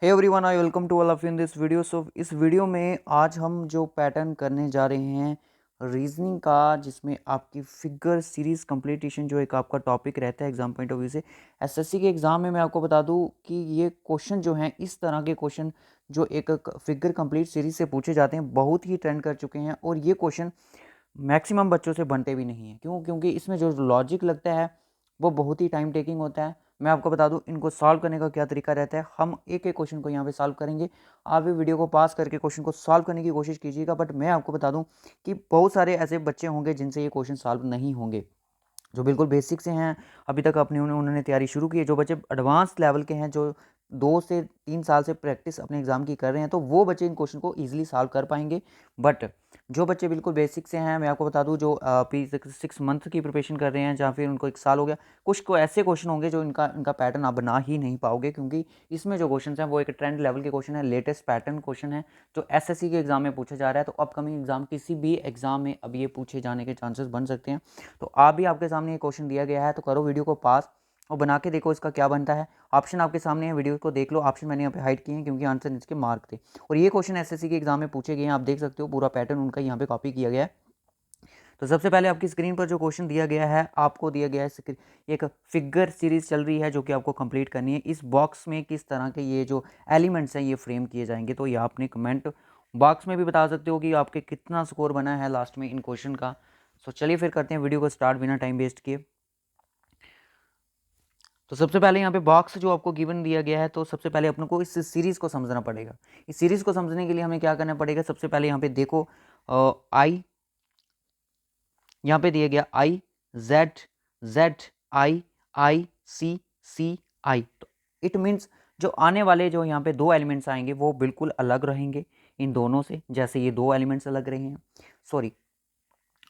Hey everyone, I welcome to all of you in this video. So इस video में आज हम जो पैटर्न करने जा रहे हैं रीजनिंग का, जिसमें आपकी फिगर सीरीज कंप्लीटेशन जो एक आपका टॉपिक रहता है एग्जाम पॉइंट ऑफ व्यू से। एसएससी के एग्जाम में मैं आपको बता दूं कि ये क्वेश्चन जो हैं, इस तरह के क्वेश्चन जो एक फिगर कंप्लीट सीरीज से पूछे जाते हैं, बहुत ही ट्रेंड कर चुके हैं। और ये क्वेश्चन मैक्सिमम बच्चों से बनते भी नहीं हैं। क्यों? क्योंकि इसमें जो लॉजिक लगता है वो बहुत ही टाइम टेकिंग होता है। मैं आपको बता दूं इनको सॉल्व करने का क्या तरीका रहता है। हम एक एक क्वेश्चन को यहाँ पे सॉल्व करेंगे। आप भी वीडियो को पास करके क्वेश्चन को सॉल्व करने की कोशिश कीजिएगा। बट मैं आपको बता दूं कि बहुत सारे ऐसे बच्चे होंगे जिनसे ये क्वेश्चन सॉल्व नहीं होंगे, जो बिल्कुल बेसिक से हैं, अभी तक अपने उन्होंने तैयारी शुरू की है। जो बच्चे एडवांस लेवल के हैं, जो 2 से 3 साल से प्रैक्टिस अपने एग्जाम की कर रहे हैं, तो वो बच्चे इन क्वेश्चन को इजीली सॉल्व कर पाएंगे। बट जो बच्चे बिल्कुल बेसिक से हैं, मैं आपको बता दूं, जो अभी 6 मंथ की प्रिपरेशन कर रहे हैं, या फिर उनको 1 साल हो गया, कुछ को ऐसे क्वेश्चन होंगे जो इनका इनका पैटर्न आप बना ही नहीं पाओगे। क्योंकि इसमें जो क्वेश्चन हैं वो एक ट्रेंड लेवल के क्वेश्चन है, लेटेस्ट पैटर्न क्वेश्चन है, जो एसएससी के एग्जाम में पूछा जा रहा है। तो अपकमिंग एग्जाम, किसी भी एग्जाम में अब ये पूछे जाने के चांसेस बन सकते हैं। तो आप भी, आपके सामने ये क्वेश्चन दिया गया है, तो करो वीडियो को पास और बना के देखो इसका क्या बनता है। ऑप्शन आपके सामने है, वीडियो को देख लो। ऑप्शन मैंने यहाँ पे हाइड किए हैं क्योंकि आंसर इसके मार्क थे। और ये क्वेश्चन एसएससी के एग्जाम में पूछे गए हैं, आप देख सकते हो पूरा पैटर्न उनका यहाँ पे कॉपी किया गया है। तो सबसे पहले आपकी स्क्रीन पर जो क्वेश्चन दिया गया है, आपको दिया गया है एक फिगर सीरीज चल रही है जो कि आपको कंप्लीट करनी है। इस बॉक्स में किस तरह के ये जो एलिमेंट्स हैं ये फ्रेम किए जाएंगे। तो ये आपने कमेंट बॉक्स में भी बता सकते हो कि आपके कितना स्कोर बना है लास्ट में इन क्वेश्चन का। सो चलिए फिर करते हैं वीडियो को स्टार्ट बिना टाइम वेस्ट किए। तो सबसे पहले यहाँ पे बॉक्स जो आपको गिवन दिया गया है, तो सबसे पहले अपने को इस सीरीज को समझना पड़ेगा। इस सीरीज को समझने के लिए हमें क्या करना पड़ेगा? सबसे पहले यहाँ पे देखो, आई यहाँ पे दिया गया, आई जेड जेड आई आई सी सी आई। तो इट मीन्स जो आने वाले जो यहाँ पे 2 एलिमेंट्स आएंगे वो बिल्कुल अलग रहेंगे इन दोनों से, जैसे ये 2 एलिमेंट्स अलग रहे हैं। सॉरी,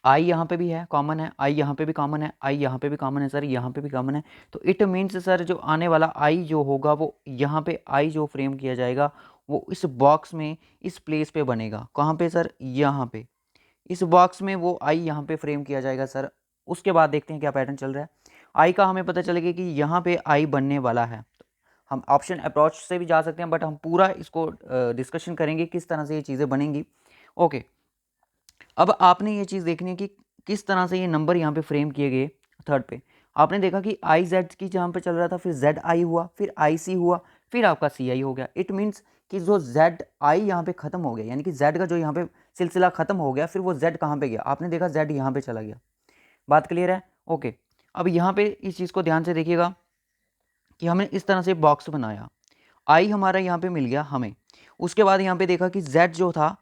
आई यहाँ पे भी है, कॉमन है, आई यहाँ पे भी कॉमन है, आई यहाँ पे भी कॉमन है, सर यहाँ पे भी कॉमन है। तो इट मीन्स सर जो आने वाला आई जो होगा वो यहाँ पे आई जो फ्रेम किया जाएगा वो इस बॉक्स में इस प्लेस पे बनेगा। कहाँ पे सर? यहाँ पे इस बॉक्स में वो आई यहाँ पे फ्रेम किया जाएगा सर। उसके बाद देखते हैं क्या पैटर्न चल रहा है। आई का हमें पता चलेगा कि यहाँ पे आई बनने वाला है। तो हम ऑप्शन अप्रोच से भी जा सकते हैं, बट हम पूरा इसको डिस्कशन करेंगे किस तरह से ये चीज़ें बनेंगी। ओके, अब आपने ये चीज़ देखनी है कि किस तरह से ये नंबर यहाँ पे फ्रेम किए गए। थर्ड पे आपने देखा कि आई जेड की जहाँ पे चल रहा था, फिर जेड आई हुआ, फिर आई सी हुआ, फिर आपका सी आई हो गया। इट मीन्स कि जो जेड आई यहाँ पे खत्म हो गया, यानी कि जेड का जो यहाँ पे सिलसिला खत्म हो गया, फिर वो जेड कहाँ पे गया? आपने देखा जेड यहाँ पे चला गया। बात क्लियर है? ओके, अब यहाँ पे इस चीज़ को ध्यान से देखिएगा कि हमने इस तरह से बॉक्स बनाया, आई हमारा यहाँ पे मिल गया हमें। उसके बाद यहाँ पे देखा कि जेड जो था,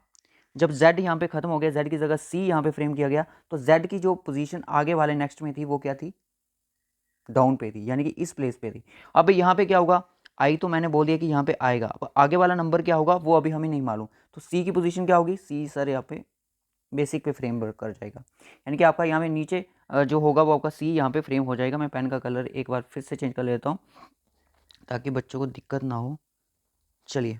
जब z यहाँ पे खत्म हो गया, z की जगह c यहाँ पे फ्रेम किया गया, तो z की जो पोजीशन आगे वाले नेक्स्ट में थी वो क्या थी? डाउन पे थी, यानी कि इस प्लेस पे थी। अब यहाँ पे क्या होगा? i तो मैंने बोल दिया कि यहाँ पे आएगा। अब आगे वाला नंबर क्या होगा वो अभी हमें नहीं मालूम। तो c की पोजीशन क्या होगी? c सर यहाँ पे बेसिक पे फ्रेम वर्क कर जाएगा, यानी कि आपका यहाँ पे नीचे जो होगा वो आपका c यहाँ पे फ्रेम हो जाएगा। मैं पेन का कलर एक बार फिर से चेंज कर लेता हूँ ताकि बच्चों को दिक्कत ना हो। चलिए,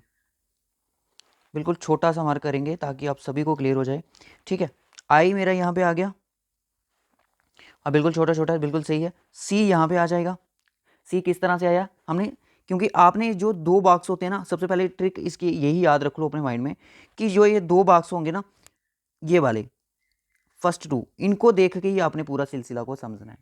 बिल्कुल छोटा सा मार्क करेंगे ताकि आप सभी को क्लियर हो जाए। ठीक है, आई मेरा यहाँ पे आ गया। अब बिल्कुल छोटा छोटा बिल्कुल सही है। सी यहाँ पे आ जाएगा। सी किस तरह से आया? हमने, क्योंकि आपने जो 2 बॉक्स होते हैं ना, सबसे पहले ट्रिक इसकी यही याद रख लो अपने माइंड में कि जो ये 2 बॉक्स होंगे ना, ये वाले फर्स्ट 2, इनको देख के ही आपने पूरा सिलसिला को समझना है।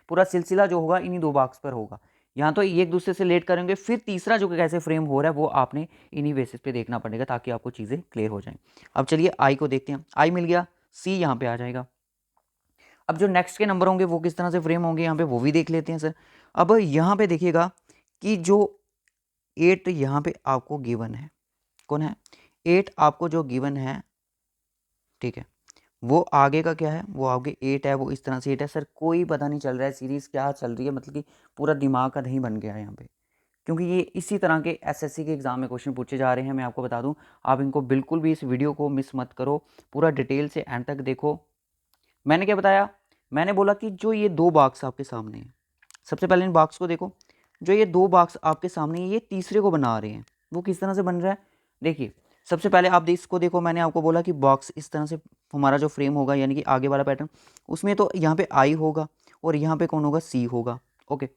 पूरा सिलसिला जो होगा इन्हीं 2 बॉक्स पर होगा। यहाँ तो एक दूसरे से लेट करेंगे, फिर तीसरा जो कैसे फ्रेम हो रहा है वो आपने इन्हीं बेसिस पे देखना पड़ेगा ताकि आपको चीज़ें क्लियर हो जाएं। अब चलिए आई को देखते हैं। आई मिल गया, सी यहाँ पे आ जाएगा। अब जो नेक्स्ट के नंबर होंगे वो किस तरह से फ्रेम होंगे यहाँ पे वो भी देख लेते हैं सर। अब यहाँ पे देखिएगा कि जो 8 यहाँ पे आपको गिवन है, कौन है? 8 आपको जो गिवन है, ठीक है, वो आगे का क्या है? वो आगे 8 है, वो इस तरह से 8 है। सर कोई पता नहीं चल रहा है सीरीज क्या चल रही है, मतलब कि पूरा दिमाग का दही बन गया है यहाँ पे। क्योंकि ये इसी तरह के एसएससी के एग्जाम में क्वेश्चन पूछे जा रहे हैं। मैं आपको बता दूं, आप इनको बिल्कुल भी इस वीडियो को मिस मत करो, पूरा डिटेल से एंड तक देखो। मैंने क्या बताया? मैंने बोला कि जो ये 2 बॉक्स आपके सामने हैं, सबसे पहले इन बॉक्स को देखो। जो ये 2 बॉक्स आपके सामने हैं, ये तीसरे को बना रहे हैं। वो किस तरह से बन रहा है? देखिए, सबसे पहले आप इसको देखो। मैंने आपको बोला कि बॉक्स इस तरह से हमारा जो फ्रेम होगा, यानी कि आगे वाला पैटर्न, उसमें तो यहाँ पे आई होगा और यहाँ पे कौन होगा? सी होगा। ओके,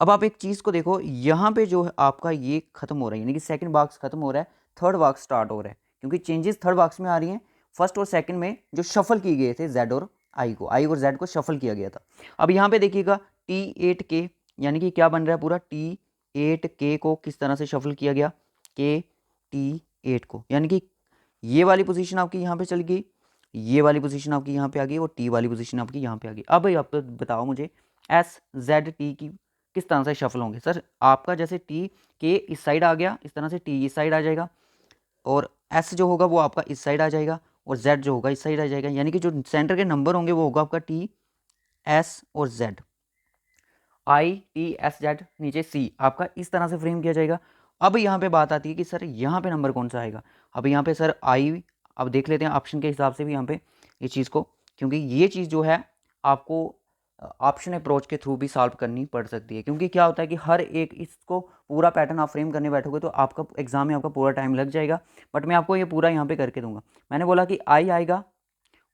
अब आप एक चीज़ को देखो, यहाँ पे जो है आपका ये खत्म हो रहा है, यानी कि सेकंड बॉक्स खत्म हो रहा है, थर्ड बॉक्स स्टार्ट हो रहा है, क्योंकि चेंजेस थर्ड बॉक्स में आ रही हैं। फर्स्ट और सेकंड में जो शफल किए गए थे जेड और आई और जेड को शफल किया गया था। अब यहाँ पे देखिएगा T8K, यानी कि क्या बन रहा है पूरा, T8K को किस तरह से शफल किया गया, T8 को, यानी कि ये वाली पोजीशन आपकी यहाँ पे चल गई, ये वाली पोजीशन आपकी यहाँ पे आ गई और टी वाली पोजीशन आपकी यहाँ पे आ गई। अब आप बताओ मुझे SZT की किस तरह से शफल होंगे। सर आपका जैसे टी के इस साइड आ गया, इस तरह से टी इस साइड आ जाएगा, और एस जो होगा वो आपका इस साइड आ जाएगा, और जेड जो होगा इस साइड आ जाएगा, यानी कि जो सेंटर के नंबर होंगे वो होगा आपका टी एस और जेड, ITSZ नीचे C आपका इस तरह से फ्रेम किया जाएगा। अब यहाँ पे बात आती है कि सर यहाँ पे नंबर कौन सा आएगा। अब यहाँ पे सर आई, अब देख लेते हैं ऑप्शन के हिसाब से भी यहाँ पे ये चीज़ को, क्योंकि ये चीज़ जो है आपको ऑप्शन अप्रोच के थ्रू भी सॉल्व करनी पड़ सकती है, क्योंकि क्या होता है कि हर एक इसको पूरा पैटर्न आप फ्रेम करने बैठोगे तो आपका एग्जाम में आपका पूरा टाइम लग जाएगा। बट मैं आपको ये पूरा यहाँ पे करके दूंगा। मैंने बोला कि आई आएगा,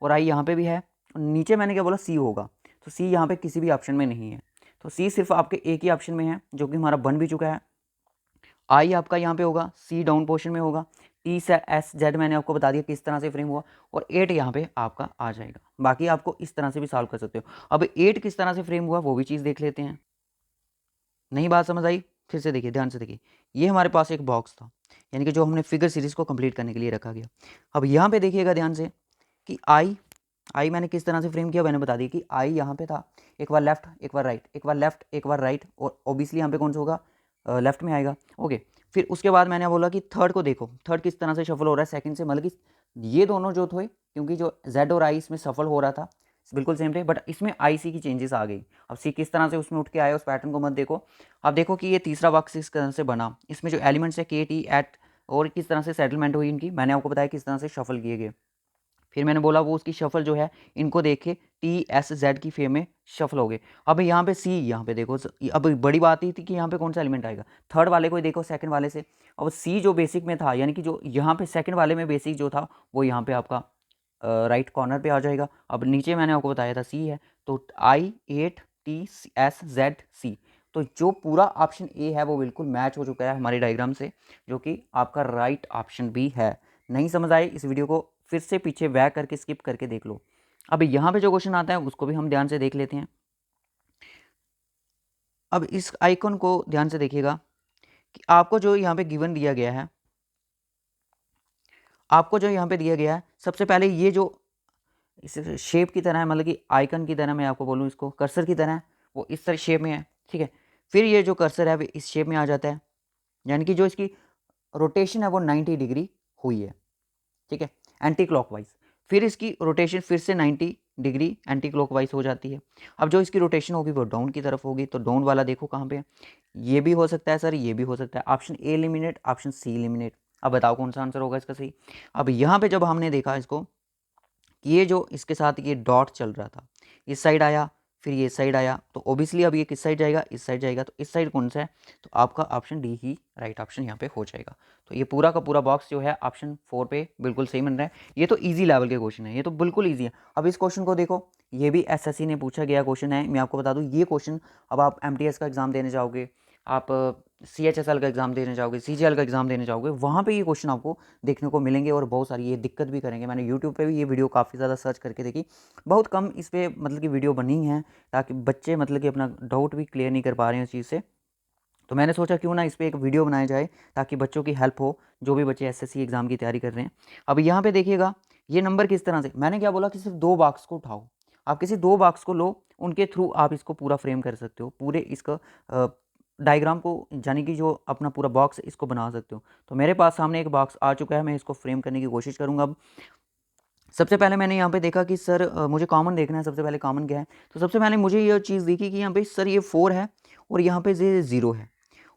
और आई यहाँ पे भी है, और नीचे मैंने क्या बोला, सी होगा, तो सी यहाँ पे किसी भी ऑप्शन में नहीं है, तो सी सिर्फ आपके एक ही ऑप्शन में है जो कि हमारा बन भी चुका है। आई आपका यहाँ पे होगा, सी डाउन पोर्शन में होगा, टी से एस जेड मैंने आपको बता दिया किस तरह से फ्रेम हुआ, और 8 यहाँ पे आपका आ जाएगा। बाकी आपको इस तरह से भी सॉल्व कर सकते हो। अब 8 किस तरह से फ्रेम हुआ वो भी चीज़ देख लेते हैं। नहीं बात समझ आई, फिर से देखिए, ध्यान से देखिए, ये हमारे पास एक बॉक्स था, यानी कि जो हमने फिगर सीरीज को कंप्लीट करने के लिए रखा गया। अब यहाँ पे देखिएगा ध्यान से कि आई मैंने किस तरह से फ्रेम किया, मैंने बता दिया कि आई यहाँ पे था, एक बार लेफ्ट एक बार राइट, एक बार लेफ्ट एक बार राइट, और ऑब्वियसली यहाँ पे कौन सा होगा, लेफ्ट में आएगा। ओके, फिर उसके बाद मैंने बोला कि थर्ड को देखो, थर्ड किस तरह से शफल हो रहा है सेकंड से, मतलब कि ये दोनों जो थे, क्योंकि जो जेड और आई इसमें सफल हो रहा था बिल्कुल सेम थे, बट इसमें आई सी की चेंजेस आ गई। अब सी किस तरह से उसमें उठ के आया, उस पैटर्न को मत देखो। अब देखो कि ये तीसरा बॉक्स इस तरह से बना, इसमें जो एलिमेंट्स है के टी एट, और किस तरह से सेटलमेंट हुई इनकी, मैंने आपको बताया किस तरह से शफल किए गए। फिर मैंने बोला वो उसकी शफल जो है इनको देख के TSZ की फेम में शफल हो गए। अब यहाँ पे सी, यहाँ पे देखो, अब बड़ी बात ही थी कि यहाँ पे कौन सा एलिमेंट आएगा, थर्ड वाले को ही देखो सेकंड वाले से। अब सी जो बेसिक में था, यानी कि जो यहाँ पे सेकंड वाले में बेसिक जो था वो यहाँ पे आपका राइट कॉर्नर पे आ जाएगा। अब नीचे मैंने आपको बताया था सी है, तो I8TSZC, तो जो पूरा ऑप्शन ए है वो बिल्कुल मैच हो चुका है हमारे डायग्राम से, जो कि आपका राइट ऑप्शन भी है। नहीं समझ आए इस वीडियो को फिर से पीछे बैक करके स्किप करके देख लो। अब यहाँ पे जो क्वेश्चन आता है उसको भी हम ध्यान से देख लेते हैं। अब इस आइकन को ध्यान से देखिएगा कि आपको जो यहाँ पे गिवन दिया गया है, आपको जो यहाँ पे दिया गया है, सबसे पहले ये जो इस शेप की तरह है, मतलब कि आइकन की तरह, मैं आपको बोलूँ इसको कर्सर की तरह है, वो इस तरह शेप में है, ठीक है। फिर ये जो कर्सर है वो इस शेप में आ जाता है, यानी कि जो इसकी रोटेशन है वो 90 डिग्री हुई है, ठीक है, एंटी क्लॉकवाइज। फिर इसकी रोटेशन फिर से 90 डिग्री एंटी क्लॉकवाइज हो जाती है। अब जो इसकी रोटेशन होगी वो डाउन की तरफ होगी, तो डाउन वाला देखो कहाँ पे है, ये भी हो सकता है सर, ये भी हो सकता है, option A eliminate, option C eliminate. अब बताओ कौन सा आंसर होगा इसका सही। अब यहाँ पे जब हमने देखा इसको, ये जो इसके साथ ये डॉट चल रहा था, इस साइड आया फिर ये साइड आया, तो ओबियसली अब ये किस साइड जाएगा, इस साइड जाएगा, तो इस साइड कौन सा है, तो आपका ऑप्शन डी ही राइट ऑप्शन यहाँ पे हो जाएगा। तो ये पूरा का पूरा बॉक्स जो है ऑप्शन 4 पे बिल्कुल सही बन रहा है। ये तो इजी लेवल के क्वेश्चन है, ये तो बिल्कुल ईजी है। अब इस क्वेश्चन को देखो, ये भी SSC ने पूछा गया क्वेश्चन है, मैं आपको बता दूँ ये क्वेश्चन अब आप MTS का एग्जाम देने जाओगे, आप CHSL का एग्जाम देने जाओगे, CGL का एग्जाम देने जाओगे, वहाँ पे ये क्वेश्चन आपको देखने को मिलेंगे, और बहुत सारी ये दिक्कत भी करेंगे। मैंने यूट्यूब पे भी ये वीडियो काफ़ी ज़्यादा सर्च करके देखी, बहुत कम इस पर मतलब कि वीडियो बनी है, ताकि बच्चे मतलब कि अपना डाउट भी क्लियर नहीं कर पा रहे हैं इस चीज़ से। तो मैंने सोचा क्यों ना इस पर एक वीडियो बनाया जाए ताकि बच्चों की हेल्प हो, जो भी बच्चे SSC एग्ज़ाम की तैयारी कर रहे हैं। अब यहाँ पे देखिएगा ये नंबर किस तरह से, मैंने क्या बोला कि सिर्फ 2 बॉक्स को उठाओ, आप किसी 2 बॉक्स को लो, उनके थ्रू आप इसको पूरा फ्रेम कर सकते हो, पूरे इसका डायग्राम को, यानी कि जो अपना पूरा बॉक्स इसको बना सकते हो। तो मेरे पास सामने एक बॉक्स आ चुका है, मैं इसको फ्रेम करने की कोशिश करूँगा। अब सबसे पहले मैंने यहाँ पे देखा कि सर मुझे कॉमन देखना है, सबसे पहले कॉमन क्या है, तो सबसे पहले मुझे ये चीज़ देखी कि यहाँ पे सर ये 4 है और यहाँ पे ये 0 है,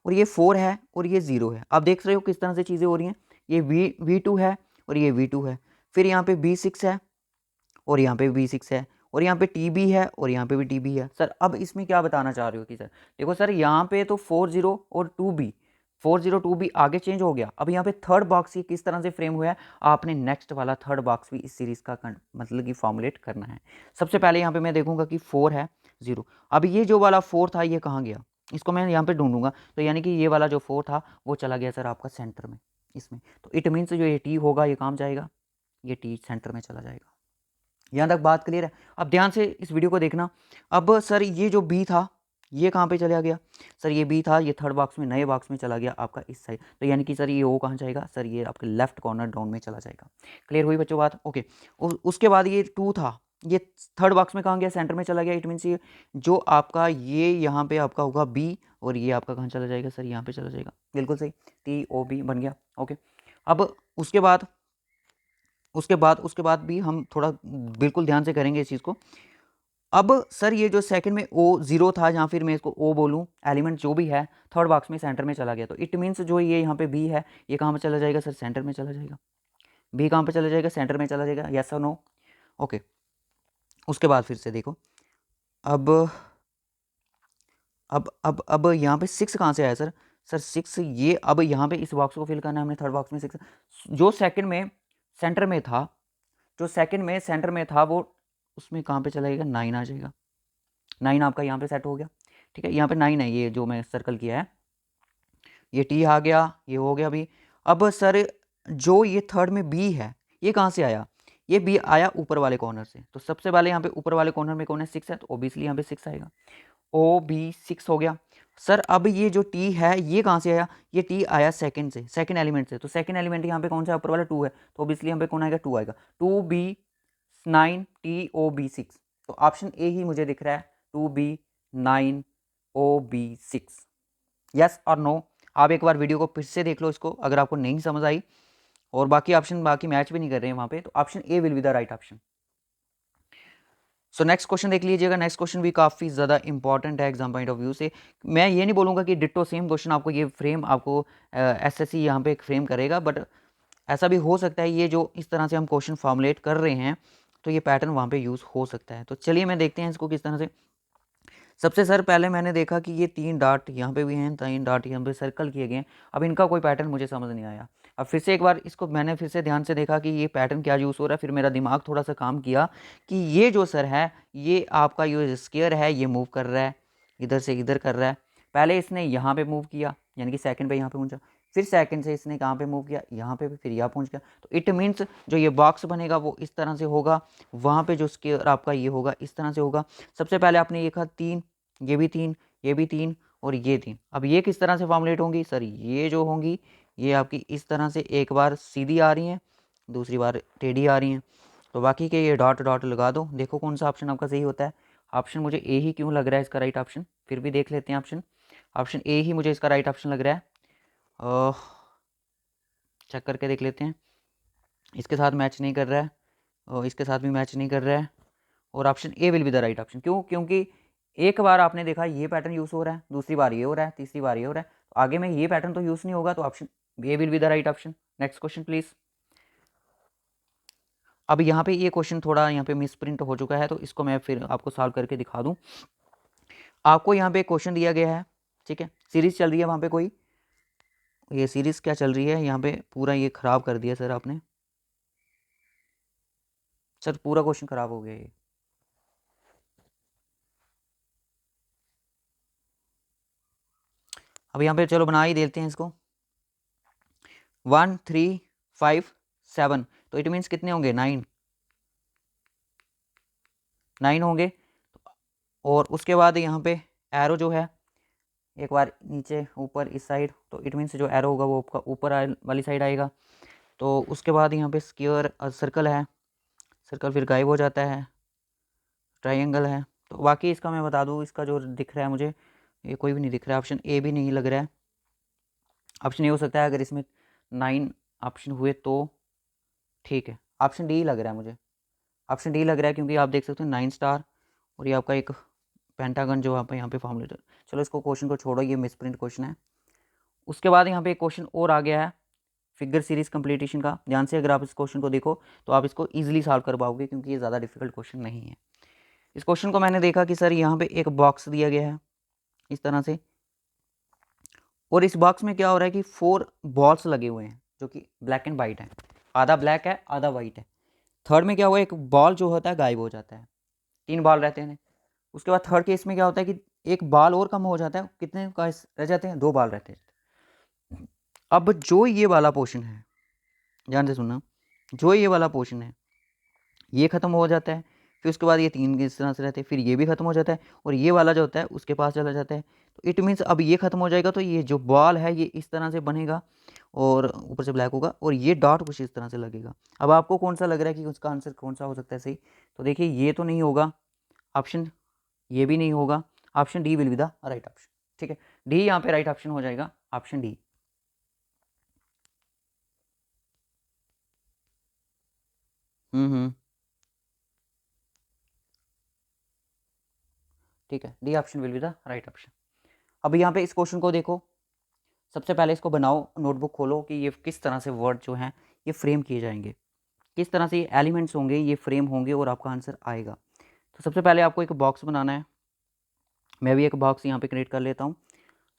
और ये 4 है और ये 0 है। आप देख रहे हो किस तरह से चीज़ें हो रही हैं, ये V2 है और ये V2 है, फिर यहाँ पे B6 है और यहाँ पे B6 है, और यहाँ पे TB है और यहाँ पे भी TB है। सर अब इसमें क्या बताना चाह रहे हो कि सर देखो सर यहाँ पे तो 40 और 2B, 402B आगे चेंज हो गया। अब यहाँ पे थर्ड बॉक्स ये किस तरह से फ्रेम हुआ है, आपने नेक्स्ट वाला थर्ड बॉक्स भी इस सीरीज़ का मतलब कि फॉर्मुलेट करना है। सबसे पहले यहाँ पे मैं देखूंगा कि 4 है 0। अब ये जो वाला 4 था ये कहाँ गया, इसको मैं यहाँ पे ढूंढूंगा, तो यानी कि ये वाला जो 4 था वो चला गया सर आपका सेंटर में इसमें, तो इट मीन्स जो ये टी होगा ये कहाँ जाएगा, ये टी सेंटर में चला जाएगा। यहाँ तक बात क्लियर है। अब ध्यान से इस वीडियो को देखना। अब सर ये जो बी था ये कहाँ पे चला गया, सर ये बी था ये थर्ड बॉक्स में, नए बॉक्स में चला गया आपका इस साइड, तो यानी कि सर ये ओ कहाँ जाएगा, सर ये आपके लेफ्ट कॉर्नर डाउन में चला जाएगा। क्लियर हुई बच्चों बात, ओके। उसके बाद ये 2 था, ये थर्ड बॉक्स में कहाँ गया, सेंटर में चला गया। इट मीन्स ये जो आपका ये यहाँ पे आपका होगा बी, और ये आपका कहाँ चला जाएगा, सर यहाँ पे चला जाएगा, बिल्कुल सही, टी ओ बी बन गया, ओके। अब उसके बाद भी हम थोड़ा बिल्कुल ध्यान से करेंगे इस चीज़ को। अब सर ये जो सेकंड में ओ 0 था, या फिर मैं इसको ओ बोलूँ, एलिमेंट जो भी है थर्ड बॉक्स में सेंटर में चला गया, तो इट मीन्स जो ये यहाँ पे बी है ये कहाँ पे चला जाएगा, सर सेंटर में चला जाएगा। बी कहाँ पे चला जाएगा, सेंटर में चला जाएगा, यस और नो, ओके। उसके बाद फिर से देखो, अब यहाँ पे 6 कहाँ से आया सर, सर 6 ये अब यहाँ पे इस बॉक्स को फिल करना है हमने, थर्ड बॉक्स में 6 जो सेकंड में सेंटर में था, जो सेकंड में सेंटर में था वो उसमें कहाँ पे चला जाएगा, 9 आ जाएगा। 9 आपका यहाँ पे सेट हो गया, ठीक है, यहाँ पे 9 है ये जो मैं सर्कल किया है, ये टी आ गया, ये हो गया अभी। अब सर जो ये थर्ड में बी है ये कहाँ से आया, ये बी आया ऊपर वाले कॉर्नर से, तो सबसे पहले यहाँ पे ऊपर वाले कॉर्नर में कौन है, 6 है, तो ओबियसली यहाँ पे 6 आएगा, ओ बी 6 हो गया। सर अब ये जो टी है ये कहाँ से आया, ये टी आया सेकंड से, सेकंड एलिमेंट से, तो सेकंड एलिमेंट यहाँ पे कौन सा ऊपर वाला 2 है, तो ऑब्वियसली यहाँ पे कौन आएगा, 2 आएगा, 2 बी 9 टी ओ बी 6, तो ऑप्शन ए ही मुझे दिख रहा है, 2 बी 9 ओ बी 6, यस और नो। आप एक बार वीडियो को फिर से देख लो इसको, अगर आपको नहीं समझ आई और बाकी ऑप्शन बाकी मैच भी नहीं कर रहे हैं वहाँ पे, तो option A will be the right option. So next question देख लीजिएगा, नेक्स्ट क्वेश्चन भी काफ़ी ज़्यादा इंपॉर्टेंट है एग्जाम पॉइंट ऑफ व्यू से। मैं ये नहीं बोलूँगा कि डिट्टो सेम क्वेश्चन आपको ये फ्रेम आपको एसएससी यहाँ पे फ्रेम करेगा, बट ऐसा भी हो सकता है ये जो इस तरह से हम क्वेश्चन फॉर्मुलेट कर रहे हैं तो ये पैटर्न वहाँ पे यूज़ हो सकता है। तो चलिए मैं देखते हैं इसको किस तरह से। सबसे सर पहले मैंने देखा कि ये 3 डॉट यहाँ पे भी हैं, 3 डॉट यहाँ पे सर्कल किए गए हैं, अब इनका कोई पैटर्न मुझे समझ नहीं आया। अब फिर से एक बार इसको मैंने फिर से ध्यान से देखा कि ये पैटर्न क्या यूज़ हो रहा है, फिर मेरा दिमाग थोड़ा सा काम किया कि ये जो सर है ये आपका जो स्क्वायर है ये मूव कर रहा है, इधर से इधर कर रहा है। पहले इसने यहाँ पे मूव किया, यानी कि सेकंड पे यहाँ पे पहुंचा, फिर सेकंड से इसने कहाँ पे मूव किया, यहाँ पे फिर यहाँ पहुंच गया, तो इट मीन्स जो ये बॉक्स बनेगा वो इस तरह से होगा, वहाँ पे जो स्क्वायर आपका ये होगा इस तरह से होगा। सबसे पहले आपने देखा 3, ये भी 3, ये भी 3 और ये 3। अब ये किस तरह से फॉर्मुलेट होंगी, सर ये जो होंगी ये आपकी इस तरह से, एक बार सीधी आ रही हैं दूसरी बार टेढ़ी आ रही हैं, तो बाकी के ये डॉट डॉट लगा दो, देखो कौन सा ऑप्शन आपका सही होता है। ऑप्शन मुझे ए ही क्यों लग रहा है इसका राइट ऑप्शन, फिर भी देख लेते हैं ऑप्शन, ऑप्शन ए ही मुझे इसका राइट ऑप्शन लग रहा है। चेक करके देख लेते हैं, इसके साथ मैच नहीं कर रहा है और इसके साथ भी मैच नहीं कर रहा है, और option A will be the right option. क्यों, क्योंकि एक बार आपने देखा ये पैटर्न यूज़ हो रहा है, दूसरी बार ये हो रहा है, तीसरी बार ये हो रहा है, तो आगे में ये पैटर्न तो यूज़ नहीं होगा, तो option A will be the right option. Next question please. अब यहाँ पे ये क्वेश्चन थोड़ा यहाँ पे मिस प्रिंट हो चुका है, तो इसको मैं फिर आपको सॉल्व करके दिखा दूँ। आपको यहाँ पे क्वेश्चन दिया गया है, ठीक है, सीरीज चल रही है वहाँ पे कोई, ये सीरीज क्या चल रही है यहाँ पे, पूरा ये खराब कर दिया सर आपने, सर पूरा क्वेश्चन खराब हो गया ये। अब यहाँ पे चलो बना ही देते हैं इसको, 1 3 5 7, तो इट मीन्स कितने होंगे, 9 होंगे। और उसके बाद यहाँ पे एरो जो है एक बार नीचे ऊपर इस साइड, तो इट मीन्स जो एरो होगा वो आपका ऊपर वाली साइड आएगा। तो उसके बाद यहाँ पे स्क्वायर सर्कल है, सर्कल फिर गायब हो जाता है, ट्रायंगल है। तो बाकी इसका मैं बता दूँ, इसका जो दिख रहा है मुझे ये कोई भी नहीं दिख रहा है, ऑप्शन ए भी नहीं लग रहा है। ऑप्शन ए हो सकता है अगर इसमें 9 ऑप्शन हुए तो, ठीक है, ऑप्शन डी लग रहा है मुझे, ऑप्शन डी लग रहा है, क्योंकि आप देख सकते हो 9 स्टार और ये आपका एक पेंटागन जो आप यहाँ पे फॉर्मुलेटर। चलो इसको क्वेश्चन को छोड़ो, ये मिसप्रिंट क्वेश्चन है। उसके बाद यहाँ पे एक क्वेश्चन और आ गया है फिगर सीरीज कंप्लीटेशन का। ध्यान से अगर आप इस क्वेश्चन को देखो तो आप इसको ईजिली सॉल्व कर पाओगे, क्योंकि ये ज़्यादा डिफिकल्ट क्वेश्चन नहीं है। इस क्वेश्चन को मैंने देखा कि सर यहाँ पे एक बॉक्स दिया गया है इस तरह से, और इस बॉक्स में क्या हो रहा है कि 4 बॉल्स लगे हुए हैं जो कि ब्लैक एंड वाइट है, आधा ब्लैक है आधा वाइट है। थर्ड में क्या हुआ, एक बॉल जो होता है गायब हो जाता है, 3 बॉल रहते हैं। उसके बाद थर्ड केस में क्या होता है कि एक बाल और कम हो जाता है, कितने का रह जाते हैं, 2 बाल रहते हैं। अब जो ये वाला पोर्शन है, ध्यान से सुनना, जो ये वाला पोर्शन है ये ख़त्म हो जाता है, फिर उसके बाद ये 3 इस तरह से रहते हैं, फिर ये भी ख़त्म हो जाता है और ये वाला जो होता है उसके पास चला जाता है। तो इट मीन्स अब ये ख़त्म हो जाएगा तो ये जो बॉल है ये इस तरह से बनेगा और ऊपर से ब्लैक होगा और ये डॉट कुछ इस तरह से लगेगा। अब आपको कौन सा लग रहा है कि उसका आंसर कौन सा हो सकता है सही? तो देखिए ये तो नहीं होगा ऑप्शन, ये भी नहीं होगा, option D will be the right option. ठीक है, डी यहाँ पे राइट ऑप्शन हो जाएगा, ऑप्शन डी। हम्म, ठीक है, D option will be the right option. अब यहाँ पे इस क्वेश्चन को देखो, सबसे पहले इसको बनाओ, नोटबुक खोलो कि ये किस तरह से वर्ड जो हैं ये फ्रेम किए जाएंगे, किस तरह से ये एलिमेंट्स होंगे, ये फ्रेम होंगे और आपका आंसर आएगा। तो सबसे पहले आपको एक बॉक्स बनाना है, मैं भी एक बॉक्स यहाँ पे क्रिएट कर लेता हूँ।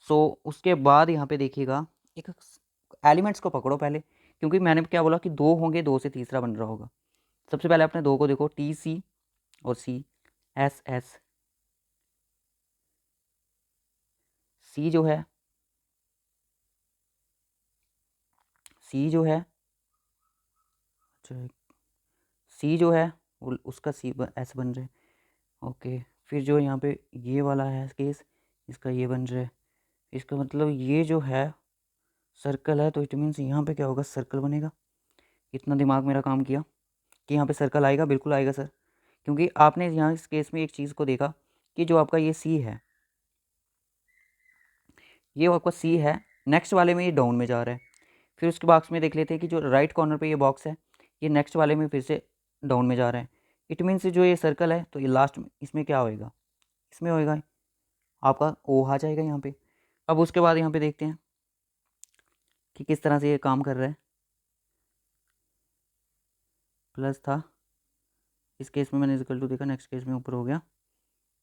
सो उसके बाद यहाँ पे देखिएगा, एक एलिमेंट्स को पकड़ो पहले, क्योंकि मैंने क्या बोला कि 2 होंगे, 2 से तीसरा बन रहा होगा। सबसे पहले अपने 2 को देखो, टी सी और सी, एस एस, सी जो है, सी जो है, सी जो है उसका सी एस बन रहा है। ओके, फिर जो यहाँ पे ये वाला है केस, इसका ये बन रहा है। इसका मतलब ये जो है सर्कल है, तो इट मीन्स यहाँ पे क्या होगा, सर्कल बनेगा। इतना दिमाग मेरा काम किया कि यहाँ पे सर्कल आएगा, बिल्कुल आएगा सर, क्योंकि आपने यहाँ इस केस में एक चीज़ को देखा कि जो आपका ये सी है, ये आपका सी है, नेक्स्ट वाले में ये डाउन में जा रहा है। फिर उसके बॉक्स में देख लेते हैं कि जो राइट कॉर्नर पे ये बॉक्स है, ये नेक्स्ट वाले में फिर से डाउन में जा रहा है। इट मीन्स जो ये सर्कल है, तो ये लास्ट में इसमें क्या होएगा, इसमें होएगा आपका ओ आ जाएगा यहाँ पे। अब उसके बाद यहाँ पे देखते हैं कि किस तरह से ये काम कर रहा है। प्लस था, इस केस में मैंने इक्वल टू देखा, नेक्स्ट केस में ऊपर हो गया,